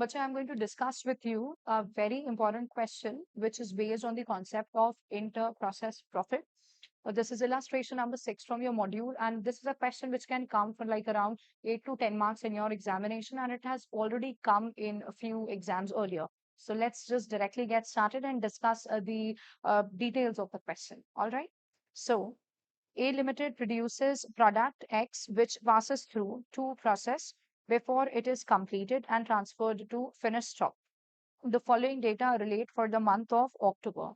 But I'm going to discuss with you a very important question, which is based on the concept of inter-process profit. This is illustration number 6 from your module, and this is a question which can come for like around 8 to 10 marks in your examination, and it has already come in a few exams earlier. So let's just directly get started and discuss the details of the question. All right. So A Limited produces product X which passes through two process before it is completed and transferred to finished stock. The following data relate for the month of October.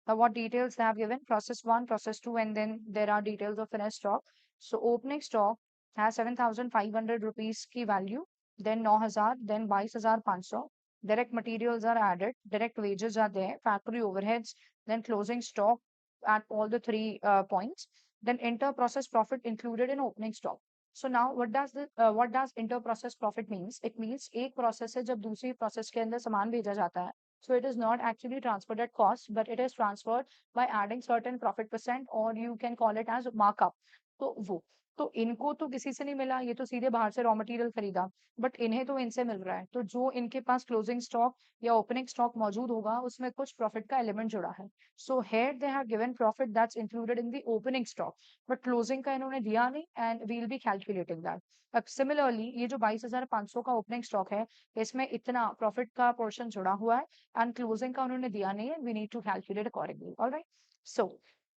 Now, what details they have given? Process 1, process 2, and then there are details of finished stock. So, opening stock has 7,500 rupees key value, then 9,000, then 22,500. Direct materials are added, direct wages are there, factory overheads, then closing stock at all the three points. Then inter-process profit included in opening stock. So now what does inter process profit means? It means एक process से जब दूसरी process के अंदर सामान भेजा जाता है, so it is not actually transferred at cost, but it is transferred by adding certain profit percent, or you can call it as markup. तो वो तो इनको तो किसी से नहीं मिला, ये तो सीधे बाहर से रॉ मटेरियल खरीदा, बट इन्हें तो इनसे मिल रहा है। तो जो इनके पास क्लोजिंग स्टॉक या ओपनिंग स्टॉक मौजूद होगा, उसमें कुछ प्रॉफिट का एलिमेंट जुड़ा है। So here they have given profit that's included in the opening stock, but closing का इन्होंने दिया नहीं, and we will be calculating that. अब सिमिलरली ये जो 22,500 का ओपनिंग स्टॉक है, इसमें इतना प्रॉफिट का पोर्शन जुड़ा हुआ है, एंड क्लोजिंग का उन्होंने दिया नहीं है। We need to calculate accordingly. Alright, so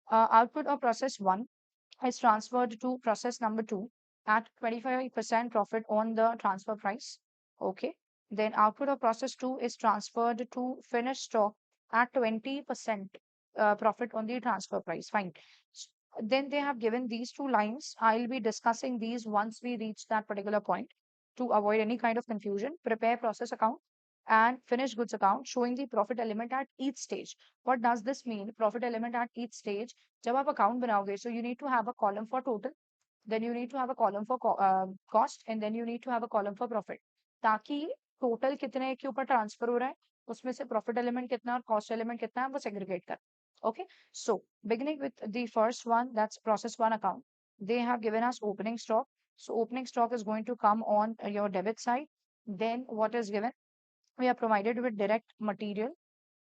output of process 1 is transferred to process number 2 at 25% profit on the transfer price. Okay. Then output of process 2 is transferred to finished stock at 20% profit on the transfer price. Fine. Then they have given these two lines. I'll be discussing these once we reach that particular point to avoid any kind of confusion. Prepare process account and finished goods account showing the profit element at each stage. What does this mean? Profit element at each stage. जब आप account बनाओगे, so you need to have a column for total, then you need to have a column for cost, and then you need to have a column for profit, ताकि total कितने के ऊपर transfer हो रहा है, उसमें से profit element कितना और cost element कितना है, वो segregate कर. Okay, so beginning with the first one, that's process 1 account. They have given us opening stock. So opening stock is going to come on your debit side. Then what is given? We are provided with direct material,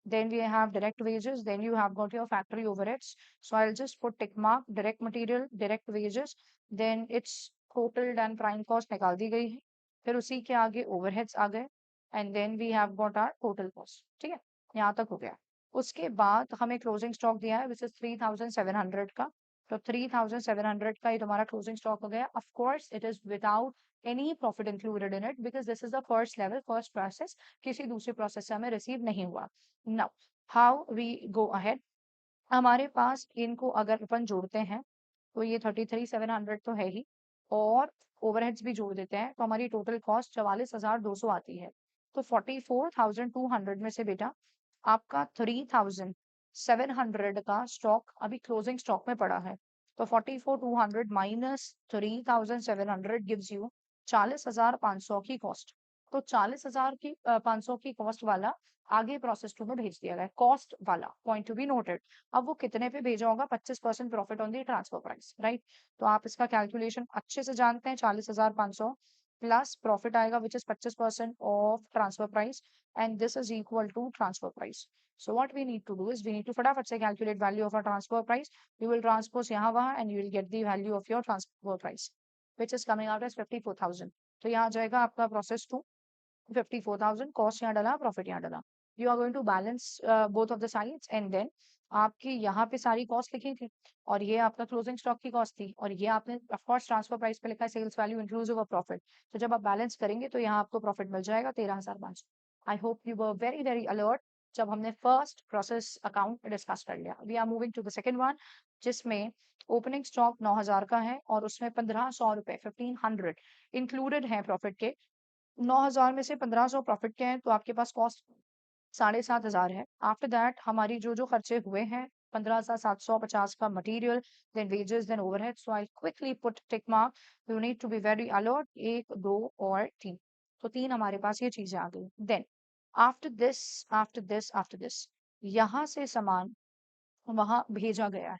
then we have direct wages, then you have got your factory overheads. So I'll just put tick mark, direct material, direct wages, then it's totaled and prime cost निकाल दी गई है, फिर उसी के आगे overheads आ गए, and then we have got our total cost. ठीक है, यहाँ तक हो गया। उसके बाद हमें क्लोजिंग स्टॉक दिया है, which is 3,700 का। तो 3,700 का ये तुम्हारा क्लोजिंग स्टॉक हो गया। Of course, it is without any profit included in it because this is the first level, first process, किसी दूसरे प्रोसेस से हमें रिसीव नहीं हुआ। Now how we go ahead, हमारे पास इनको अगर अपन जोड़ते हैं तो ये 33,700 तो है ही, और ओवरहेड्स भी जोड़ देते हैं तो हमारी टोटल कॉस्ट 44,200 आती है। तो 44,200 में से बेटा आपका 3,700 का स्टॉक अभी क्लोजिंग स्टॉक में पड़ा है, तो 44,200 माइनस 3,700 गिव्स यू 40,500 की कॉस्ट। तो 40,000 की 500 की कॉस्ट वाला आगे प्रोसेस 2 में भेज दिया गया, कॉस्ट वाला, पॉइंट टू बी नोटेड। अब वो कितने पे भेजा होगा? 25% profit on the transfer price, right? तो आप इसका कैलकुलेशन अच्छे से जानते हैं, 40,500 प्लस प्रॉफिट आएगा which is 25% of transfer price, and this is equal to transfer price. So what we need to do is we need to फटाफट से calculate value of a transfer price. You will transpose यहाँ वहां and you will get the value of your transfer price which is coming out as 54,000। तो यहाँ जाएगा आपका process 2 54,000, cost यहाँ डाला, प्रॉफिट यहाँ डाला। You are going to balance both of the sides, and then आपकी यहाँ पे सारी कॉस्ट लिखी थी, और ये आपका क्लोजिंग स्टॉक की कॉस्ट थी, और ये आपने ऑफ कोर्स ट्रांसफर प्राइस पे लिखा है sales value inclusive of profit. तो जब आप बैलेंस करेंगे तो यहाँ आपको प्रॉफिट मिल जाएगा 13,500। I hope you were very very alert जब हमने फर्स्ट प्रोसेस अकाउंट डिस्कस कर लिया। We are moving to the second one, जिसमें ओपनिंग स्टॉक 9,000 का है और उसमें 1,500 रुपए 1,500 इंक्लूडेड है प्रॉफिट के। 9,000 में से 1,500 प्रॉफिट के हैं, तो आपके पास कॉस्ट 7,500 है। आफ्टर दैट हमारी जो जो खर्चे हुए हैं, 15,750 का material, then wages, then overhead. So I quickly put tick mark, you need to be very alert. 1 2 और 3, तो 3 हमारे पास ये चीजें आ गई। Then after this after this after this यहाँ से सामान वहां भेजा गया है,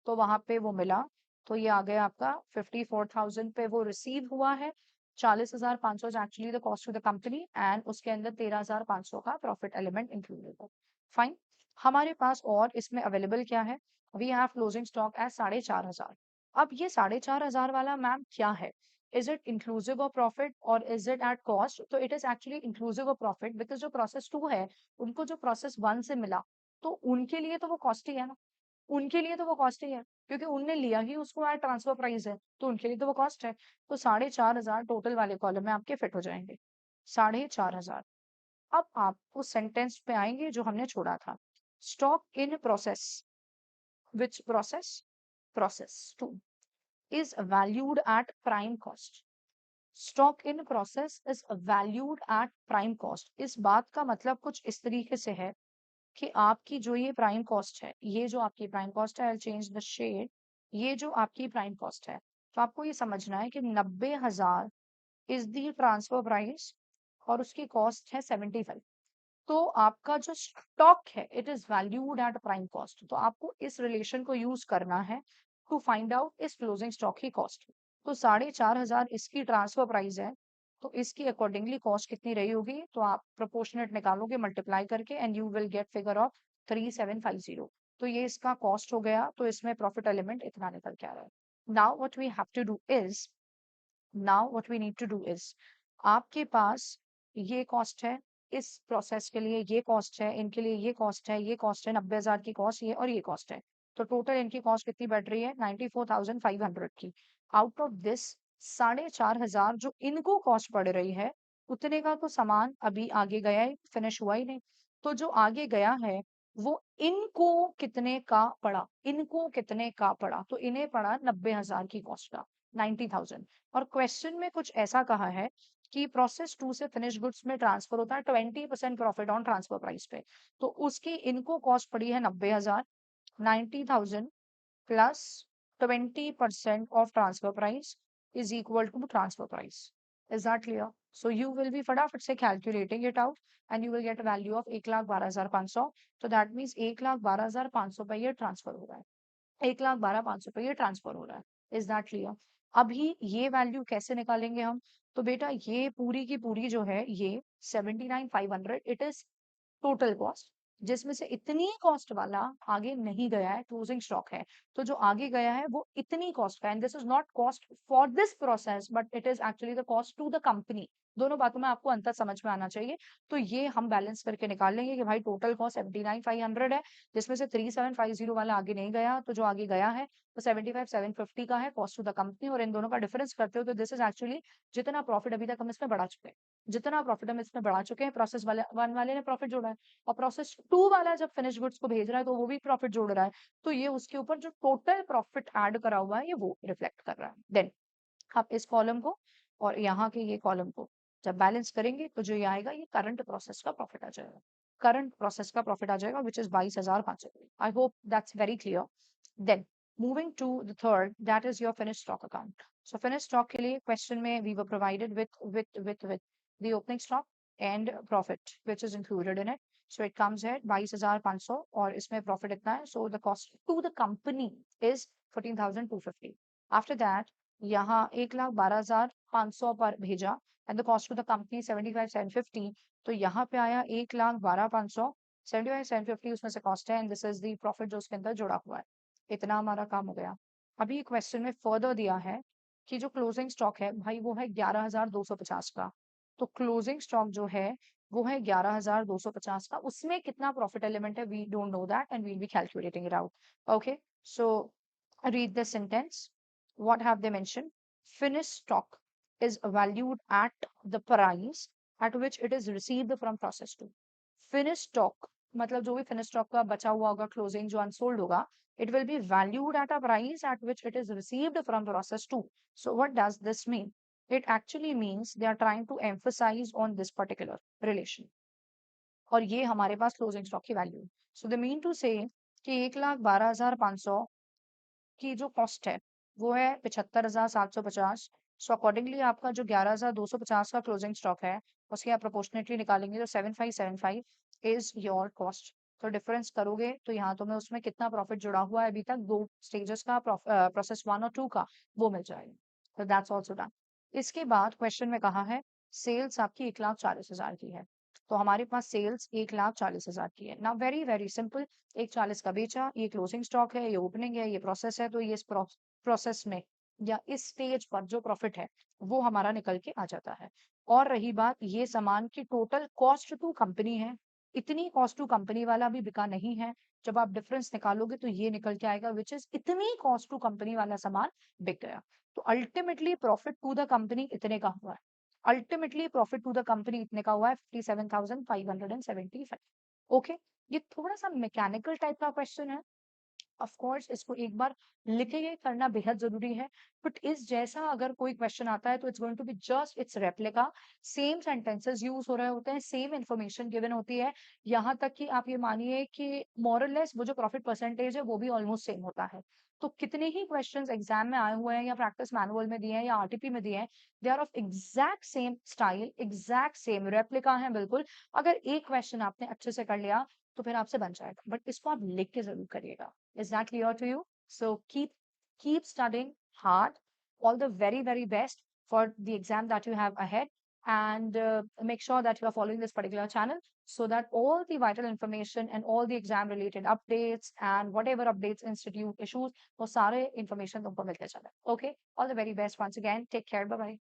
तो वहां पे वो मिला, तो ये आ गया आपका 54,000 पे वो रिसीव हुआ है। 40,500 is actually the cost to the company and उसके अंदर 13,500 का प्रॉफिट एलिमेंट इंक्लूडेड है। फाइन। हमारे पास और इसमें अवेलेबल क्या है? We have closing stock as 4,500। अब ये 4,500 वाला मैम क्या है? Is it inclusive of profit और इज इट एट कॉस्ट? तो it is actually inclusive of profit, because जो प्रोसेस 2 है उनको जो प्रोसेस 1 से मिला, तो उनके लिए तो वो कॉस्ट ही है ना, उनके लिए तो वो कॉस्ट ही है, क्योंकि उनने लिया ही उसको एट ट्रांसफर प्राइस है, तो उनके लिए तो वो कॉस्ट है। तो 4,500 टोटल वाले कॉलम में आपके फिट हो जाएंगे। 4,500। अब आप उस सेंटेंस पे आएंगे जो हमने छोड़ा था। Stock in process, which process? Process 2 is valued at prime cost. Stock in process is valued at prime cost. इस बात का मतलब कुछ इस तरीके से है कि आपकी जो ये प्राइम कॉस्ट है, ये जो आपकी प्राइम कॉस्ट है, आई चेंज द शेड, ये जो आपकी प्राइम कॉस्ट है, तो आपको ये समझना है कि 90,000 इज दी ट्रांसफर प्राइस और उसकी कॉस्ट है 75। तो आपका जो स्टॉक है it is valued at prime cost. तो आपको इस रिलेशन को यूज करना है टू फाइंड आउट इस क्लोजिंग स्टॉक की कॉस्ट। तो 4,500 इसकी ट्रांसफर प्राइस है, तो इसकी अकॉर्डिंगली कॉस्ट कितनी रही होगी? तो आप प्रोपोर्शनेट निकालोगे मल्टीप्लाई करके and you will gate figure of 3,750। तो ये इसका कॉस्ट हो गया, तो इसमें प्रॉफिट एलिमेंट इतना निकल के आ रहा है। Now what we have to do is, now what we need to do is, आपके पास ये कॉस्ट है, इस प्रोसेस के लिए ये कॉस्ट है, इनके लिए ये कॉस्ट है, ये कॉस्ट है 90,000 की कॉस्ट, ये और ये कॉस्ट है। तो टोटल इनकी कॉस्ट कितनी बैठ रही है? 94,500 की। आउट ऑफ दिस 4,500 जो इनको कॉस्ट पड़ रही है, उतने का तो सामान अभी आगे गया है, फिनिश हुआ ही नहीं। तो जो आगे गया है वो इनको कितने का पड़ा? इनको कितने का पड़ा? तो इन्हें पड़ा 90,000 की कॉस्ट का, 90,000। और क्वेश्चन में कुछ ऐसा कहा है कि प्रोसेस 2 से फिनिश गुड्स में ट्रांसफर होता है 20% प्रॉफिट ऑन ट्रांसफर प्राइस पे। तो उसकी इनको कॉस्ट पड़ी है 90,000, 90,000 plus 20% of transfer price is equal to transfer price. Is that clear? So you will be फटाफट से calculating it out and you will get value of 1,12,500। तो दैट मीन्स 1,12,500 पे ये ट्रांसफर हो रहा है, 1,12,500 पे ये ट्रांसफर हो रहा है। Is that clear? अभी ये वैल्यू कैसे निकालेंगे हम? तो बेटा ये पूरी की पूरी जो है ये 79,500 इट इज टोटल कॉस्ट, जिसमें से इतनी कॉस्ट वाला आगे नहीं गया है, क्लोजिंग स्टॉक है। तो जो आगे गया है वो इतनी कॉस्ट का, and this is not cost for this process but it is actually the cost to the company. दोनों बातों में आपको अंतर समझ में आना चाहिए। तो ये हम बैलेंस करके निकाल लेंगे कि भाई टोटल कॉस्ट 79,500 है, जिसमें से 3,750 वाला आगे नहीं गया, तो जो आगे गया है तो 75,750 का है कॉस्ट टू द कंपनी। और इन दोनों का डिफरेंस करते हो तो दिस इज एक्चुअली जितना प्रॉफिट अभी तक हम इसमें बढ़ा चुके हैं, जितना प्रॉफिट हम इसमें बढ़ा चुके हैं, प्रोसेस वाले 1 वाले ने प्रॉफिट जोड़ा है, और प्रोसेस 2 वाला जब फिनिश गुड्स को भेज रहा है तो वो भी प्रॉफिट जोड़ रहा है। तो ये उसके ऊपर जो टोटल प्रॉफिट ऐड करा हुआ है ये वो रिफ्लेक्ट कर रहा है। देन आप इस कॉलम को और यहाँ के ये कॉलम को जब बैलेंस करेंगे तो जो ये आएगा ये करंट प्रोसेस का प्रॉफिट आ जाएगा, करंट प्रोसेस का प्रॉफिट आ जाएगा which is 22,500। I hope that's very clear. Then moving to the third, that is your finish stock account. So finish stock के लिए क्वेश्चन में we were provided with the opening stock and profit which is included in it. So it comes है 22,500 और इसमें profit इतना है। So the cost to the company is 14,250। After that यहाँ 1,12,500 पर भेजा and the cost to the company 75,750। तो यहाँ पे आया 1,12,500, 75,750 उसमें से कॉस्ट है and this is the profit जो उसके अंदर जुड़ा हुआ है। इतना हमारा काम हो गया। अभी क्वेश्चन में फर्दर दिया है कि जो क्लोजिंग स्टॉक है भाई वो है 11,250 का। तो क्लोजिंग स्टॉक जो है वो है 11,250 का, उसमें कितना प्रॉफिट एलिमेंट है we don't know that and we'll be calculating it out. Okay, so read the sentence. What have they mentioned? Finished stock is valued at the price at which it is received from process 2. Finished stock मतलब जो भी finished stock का बचा हुआ होगा, closing जो unsold होगा, it will be valued at a price at which it is received from process 2. So what does this mean? It actually means they are trying to emphasize on this particular relation. और ये हमारे पास closing stock की वैल्यू। So they mean to say कि 1,12,500 की जो cost है वो है 75,750। सो अकॉर्डिंगली आपका जो 11,250 का क्लोजिंग स्टॉक है उसके आप प्रोपोर्शनेटली निकालेंगे तो 7,575 इज योर कॉस्ट। तो डिफरेंस करोगे तो यहाँ तुम्हें उसमें कितना प्रॉफिट जुड़ा हुआ है अभी तक, दो स्टेजेस का, प्रोसेस 1 और 2 का, वो मिल जाएगा। तो दैट्स ऑल्सो डन। इसके बाद क्वेश्चन में कहा है सेल्स आपकी 1,40,000 की है। तो हमारे पास सेल्स 1,40,000 की है। नाउ वेरी वेरी सिंपल, 1,40 का बेचा, ये क्लोजिंग स्टॉक है, ये ओपनिंग है, ये प्रोसेस है, तो ये इस प्रोसेस में या इस स्टेज पर जो प्रॉफिट है वो हमारा निकल के आ जाता है। और रही बात ये सामान की टोटल कॉस्ट टू कंपनी है, इतनी कॉस्ट टू कंपनी वाला भी बिका नहीं है। जब आप डिफरेंस निकालोगे तो ये निकल के आएगा विच इज इतनी कॉस्ट टू कंपनी वाला सामान बिक गया। तो ultimately profit to the company इतने का हुआ है। Ultimately profit to the company इतने का हुआ है 57,575। ओके, ये थोड़ा सा मैकेनिकल टाइप का क्वेश्चन है। ऑफ कोर्स इसको एक बार लिखे ये करना बेहद जरूरी है, बट इस जैसा अगर कोई क्वेश्चन आता है तो it's going to be just it's replica. Same sentences use हो रहे होते हैं, सेम इंफॉर्मेशन गिवन होती है, यहाँ तक कि आप ये मानिए कि मोरलेस वो जो प्रॉफिट परसेंटेज है वो भी ऑलमोस्ट सेम होता है। तो कितने ही क्वेश्चंस एग्जाम में आए हुए हैं या प्रैक्टिस मैनुअल में दिए हैं या आरटीपी में दिए हैं, they are of exact same style, exact same replica है बिल्कुल। अगर एक क्वेश्चन आपने अच्छे से कर लिया तो फिर आपसे बन जाएगा, बट इसको आप लिख के जरूर करिएगा। Is that clear to you? So keep studying hard. All the very very best for the exam that you have ahead, and make sure that you are following this particular channel so that all the vital information and all the exam related updates and whatever updates institute issues वो सारे information तुमको मिलते चले. Okay, all the very best once again. Take care. Bye bye.